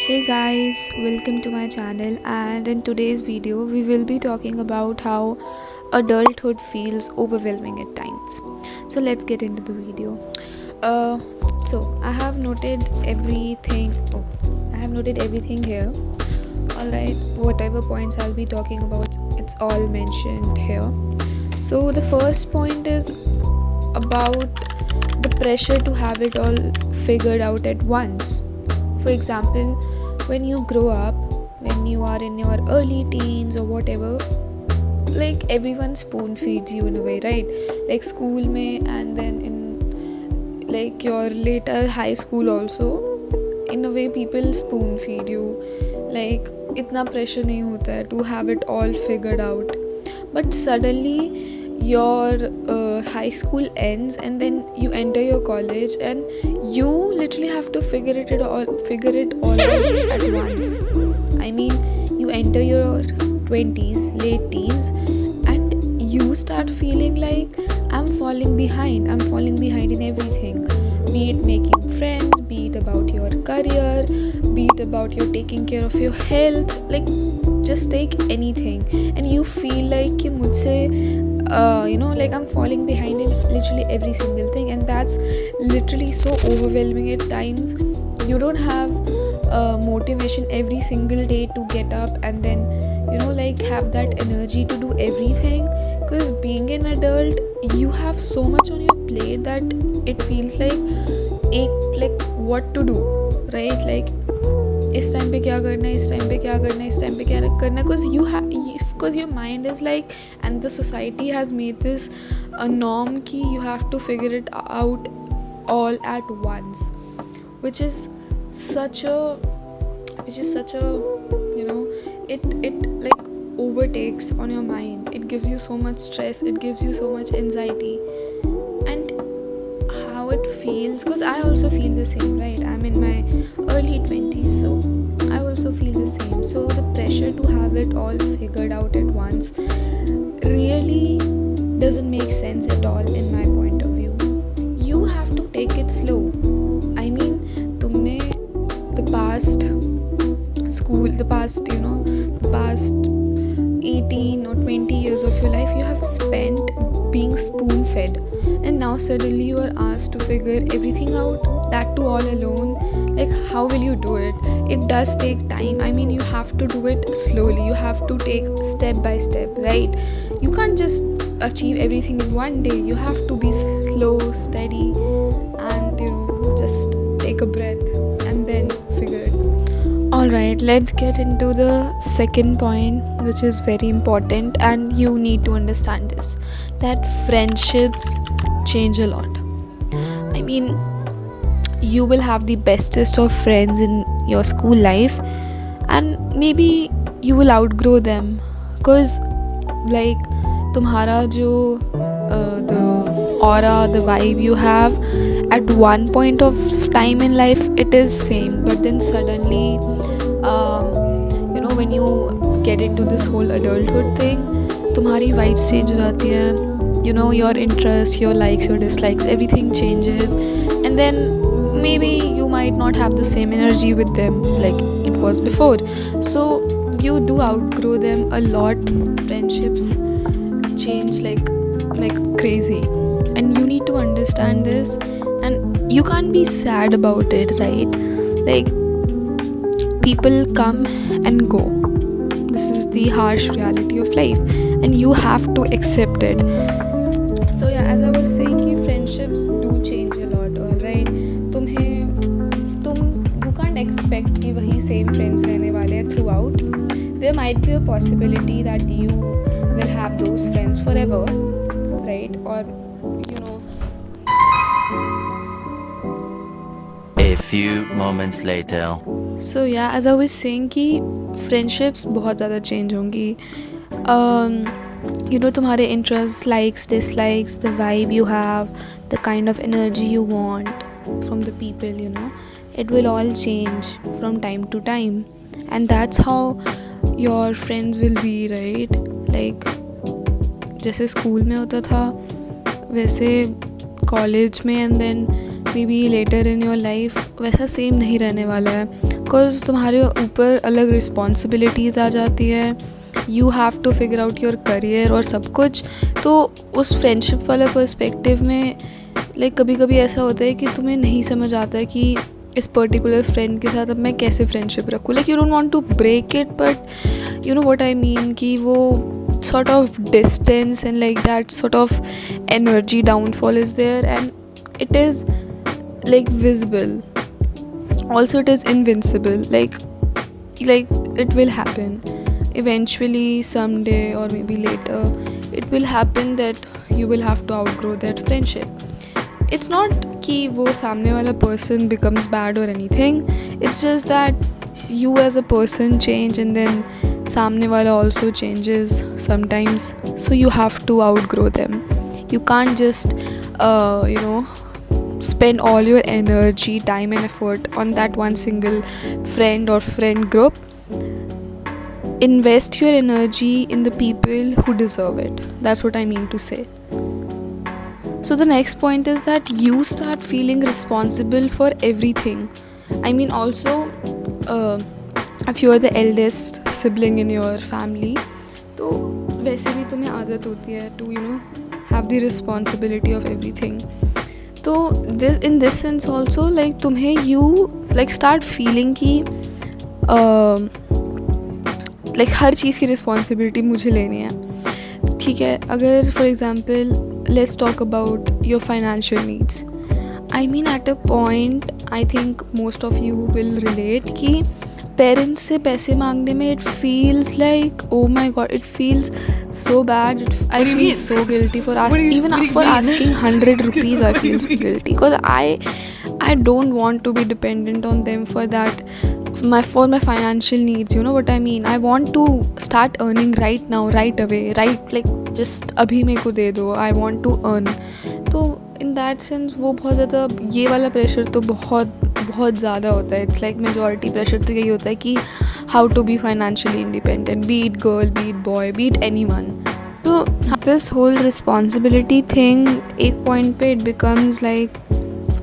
Hey guys, welcome to my channel, and in today's video we will be talking about how adulthood feels overwhelming at times. So let's get into the video. Uh I have noted everything. I have noted everything here. All right, whatever points I'll be talking about, it's all mentioned here. So the first point is about the pressure to have it all figured out at once. For example, when you grow up, when you are in your early teens or whatever, like everyone spoon feeds you in a way, right? Like school mein, and then in like your later high school also, in a way people spoon feed you. Like itna pressure nahi hota hai to have it all figured out. But suddenly your high school ends and then you enter your college and you literally have to figure it all out at once. I mean, you enter your 20s, late teens, and you start feeling like I'm falling behind in everything, be it making friends, be it about your career, be it about your taking care of your health, like just take anything, and you feel like कि मुझसे like I'm falling behind in literally every single thing, and that's literally so overwhelming at times. You don't have motivation every single day to get up and then like have that energy to do everything, because being an adult you have so much on your plate that it feels like what to do, right? Like इस time पे क्या करना है, इस time पे क्या करना है, इस टाइम पे क्या करना है, because your mind is like, and the society has made this a norm कि you have to figure it out all at once, which is such a it like overtakes on your mind. It gives you so much stress, it gives you so much anxiety. And how it feels, because I also feel the same, right? I'm in my early 20s, so I also feel the same. So the pressure to have it all figured out at once really doesn't make sense at all in my point of view. You have to take it slow. I mean, तुमने the past 18 or 20 years of your life you have spent being spoon fed, and now suddenly you are asked to figure everything out, that too all alone. Like how will you do it? It does take time. I mean, you have to do it slowly, you have to take step by step, right? You can't just achieve everything in one day. You have to be slow, steady, and just take a breath and then figure it. Alright, let's get into the second point, which is very important, and you need to understand this, that friendships change a lot. I mean, you will have the bestest of friends in your school life, and maybe you will outgrow them, because like तुम्हारा जो the aura, the vibe you have at one point of time in life, it is same, but then suddenly when you get into this whole adulthood thing, तुम्हारी vibes change हो जाती हैं, your interests, your likes, your dislikes, everything changes, and then maybe you might not have the same energy with them like it was before, so you do outgrow them a lot. Friendships change like crazy, and you need to understand this, and you can't be sad about it, right? Like people come and go. This is the harsh reality of life, and you have to accept it. So yeah, as I was saying, कि friendships do change a lot, alright? You can't expect कि वही same friends रहने वाले हैं throughout. There might be a possibility that you will have those friends forever, right? Or A few moments later. So yeah, as I was saying कि friendships बहुत ज़्यादा change होंगी. तुम्हारे interests, likes, dislikes, the vibe you have, the kind of energy you want from the people, it will all change from time to time, and that's how your friends will be, right? Like जैसे school में होता था वैसे college में, and then maybe later in your life वैसा same नहीं रहने वाला है. बिकॉज तुम्हारे ऊपर अलग रिस्पॉन्सिबिलिटीज़ आ जाती है, you have to figure out your career और सब कुछ। तो उस फ्रेंडशिप वाला पर्सपेक्टिव में लाइक कभी कभी ऐसा होता है कि तुम्हें नहीं समझ आता है कि इस पर्टिकुलर फ्रेंड के साथ अब मैं कैसे फ्रेंडशिप रखूँ। Like you don't want to break it, but you know what I mean, कि वो sort of distance and like that sort of energy downfall is there, and it is like visible, also it is invincible, like it will happen eventually, someday or maybe later it will happen that you will have to outgrow that friendship. It's not कि वो सामने वाला person becomes bad or anything, it's just that you as a person change and then सामने वाला also changes sometimes, so you have to outgrow them. You can't just spend all your energy, time and effort on that one single friend or friend group. Invest your energy in the people who deserve it. That's what I mean to say. So the next point is that you start feeling responsible for everything. I mean also if you are the eldest sibling in your family, तो वैसे भी तुम्हें आदत होती है to have the responsibility of everything. तो in this sense also like तुम्हें you like start feeling कि like हर चीज़ की responsibility मुझे लेनी है, ठीक है। अगर for example let's talk about your financial needs. I mean at a point I think most of you will relate कि पेरेंट्स से पैसे मांगने में it feels like oh my god, it feels so bad. I feel so guilty for asking 100 rupees. I feel so guilty because I don't want to be dependent on them for that, for my financial needs. You know what I mean? I want to start earning right now, right away, right, like just अभी मेरे को दे दो. I want to earn. तो in that sense वो बहुत ज़्यादा ये वाला प्रेशर तो बहुत ज़्यादा होता है. इट्स लाइक मेजॉरिटी प्रेशर तो यही होता है कि how to be financially independent, be it girl, be it boy, be it anyone. तो दिस होल रिस्पॉन्सिबिलिटी थिंग एक पॉइंट पे it becomes like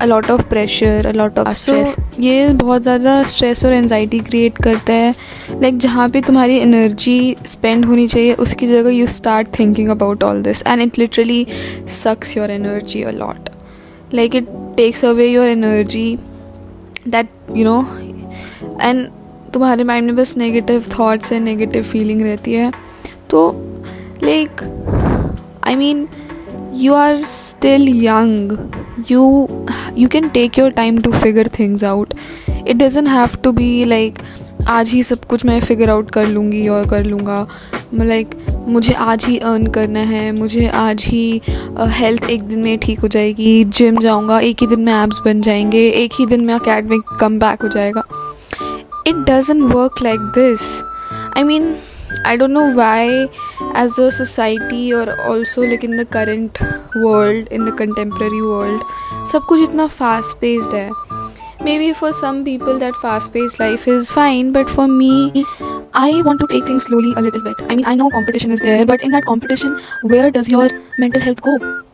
a lot of pressure, a lot of stress. ये बहुत ज़्यादा स्ट्रेस और anxiety create करता है. Like जहाँ पे तुम्हारी एनर्जी स्पेंड होनी चाहिए उसकी जगह you start thinking about all this and it literally sucks your energy a lot. Like it takes away your energy that and तुम्हारे माइंड में बस negative thoughts and negative feeling रहती है. तो like I mean you are still young, you can take your time to figure things out. It doesn't have to be like आज ही सब कुछ मैं फिगर आउट कर लूँगी और कर लूँगा. लाइक मुझे आज ही अर्न करना है, मुझे आज ही हेल्थ एक दिन में ठीक हो जाएगी, जिम जाऊँगा, एक ही दिन में एब्स बन जाएंगे, एक ही दिन में अकेडमिक कम बैक हो जाएगा. It doesn't work like this. I mean I don't know why as a society or also like in the current world, in the contemporary world, सब कुछ इतना fast paced है. Maybe for some people that fast paced life is fine, but for me I want to take things slowly a little bit. I mean I know competition is there, but in that competition where does your mental health go?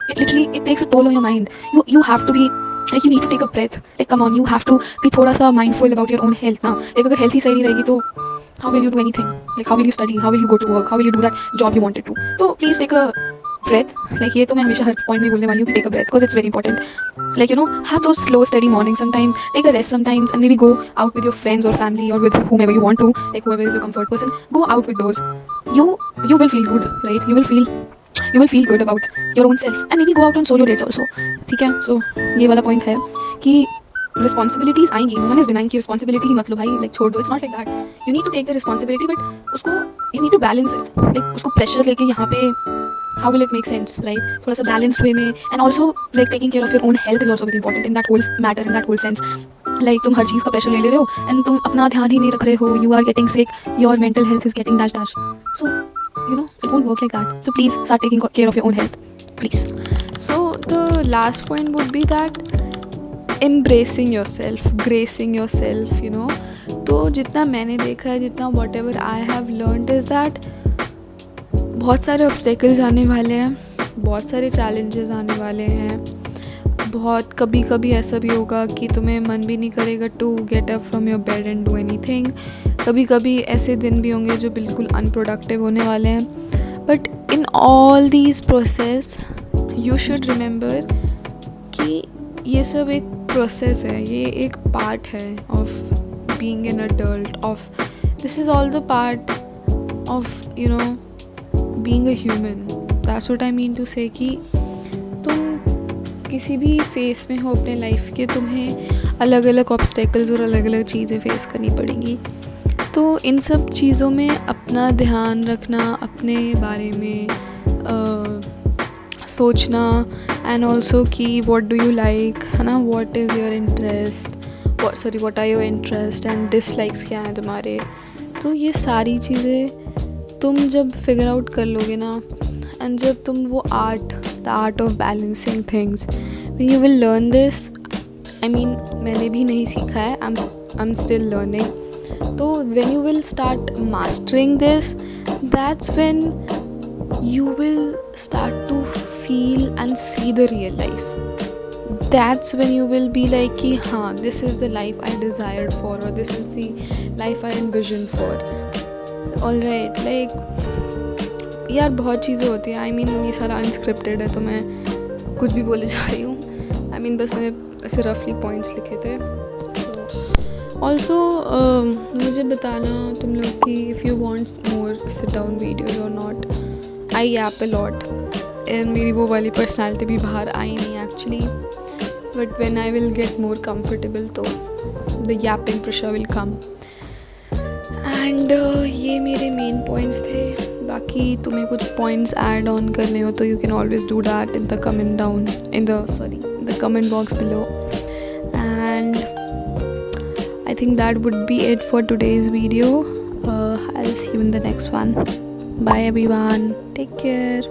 It takes a toll on your mind. You have to be like, you need to take a breath. Like come on, you have to be थोड़ा सा mindful about your own health ना. like अगर health ही सही नहीं रहेगी तो how will you do anything? Like how will you study? How will you go to work? How will you do that job you wanted to? So please take a breath. Like ये तो मैं हमेशा हर point में बोलने वाली हूँ कि take a breath because it's very important. Like have those slow steady mornings sometimes. Take a rest sometimes and maybe go out with your friends or family or with whomever you want to. Like whoever is your comfort person. Go out with those. You will feel good, right? You will feel good about your own self and maybe go out on solo dates also. ठीक है? So ये वाला point है कि responsibilities आएंगी. No one is denying की responsibility ही मतलब भाई लाइक छोड़ दो. It's not like that. You need to take the responsibility but उसको you need to balance it. Like उसको प्रेशर लेके यहाँ पे how will it make sense, right? थोड़ा सा बैलेंस्ड वे में. And also like taking care of your own health is also very important in that whole matter, in that whole sense. Like तुम हर चीज़ का pressure ले रहे हो and तुम अपना ध्यान ही नहीं रख रहे हो. You are getting sick, your mental health is getting dash. So it won't work like that. So please start taking care of your own health, please. So the last point would be that embracing yourself, gracing yourself, तो जितना मैंने देखा है, जितना whatever I have learned is that बहुत सारे obstacles आने वाले हैं, बहुत सारे challenges आने वाले हैं, बहुत कभी कभी ऐसा भी होगा कि तुम्हें मन भी नहीं करेगा to get up from your bed and do anything. कभी कभी ऐसे दिन भी होंगे जो बिल्कुल अनप्रोडक्टिव होने वाले हैं। But in all these process you should remember कि ये सब एक प्रोसेस है, ये एक पार्ट है of being an adult, of this is all the part of being a human. That's what I mean to say कि तुम किसी भी फेस में हो अपने लाइफ के, तुम्हें अलग अलग ऑब्स्टेकल्स और अलग अलग चीज़ें फेस करनी पड़ेंगी। तो इन सब चीज़ों में अपना ध्यान रखना, अपने बारे में सोचना, एंड ऑल्सो कि व्हाट डू यू लाइक, है ना, what is your interest, what are your interest and dislikes क्या हैं तुम्हारे। तो ये सारी चीज़ें तुम जब फिगर आउट कर लोगे ना, एंड जब तुम वो the art of balancing things, when you will learn this, I mean मैंने भी नहीं सीखा है, आई एम स्टिल लर्निंग। तो when you will start mastering this, that's when you will start to feel and see the real life. That's when you will be like कि हाँ, this is the life I desired for, or this is the life I envisioned for. Alright, like यार बहुत चीज़ें होती हैं, I mean ये सारा unscripted है तो मैं कुछ भी बोले जा रही हूँ। I mean बस मैंने ऐसे रफली पॉइंट्स लिखे थे। ऑल्सो मुझे बताना तुम लोग कि if you want more sit down videos और नॉट। आई यैप अ लॉट, मेरी वो वाली पर्सनालिटी भी बाहर आई नहीं actually, but when I will get more comfortable तो the yapping pressure will come. And ये मेरे मेन पॉइंट्स थे। बाकी तुम्हें कुछ पॉइंट्स ऐड ऑन करने हो तो you can always do that in the comment box below. And I think that would be it for today's video. I'll see you in the next one. Bye everyone. Take care.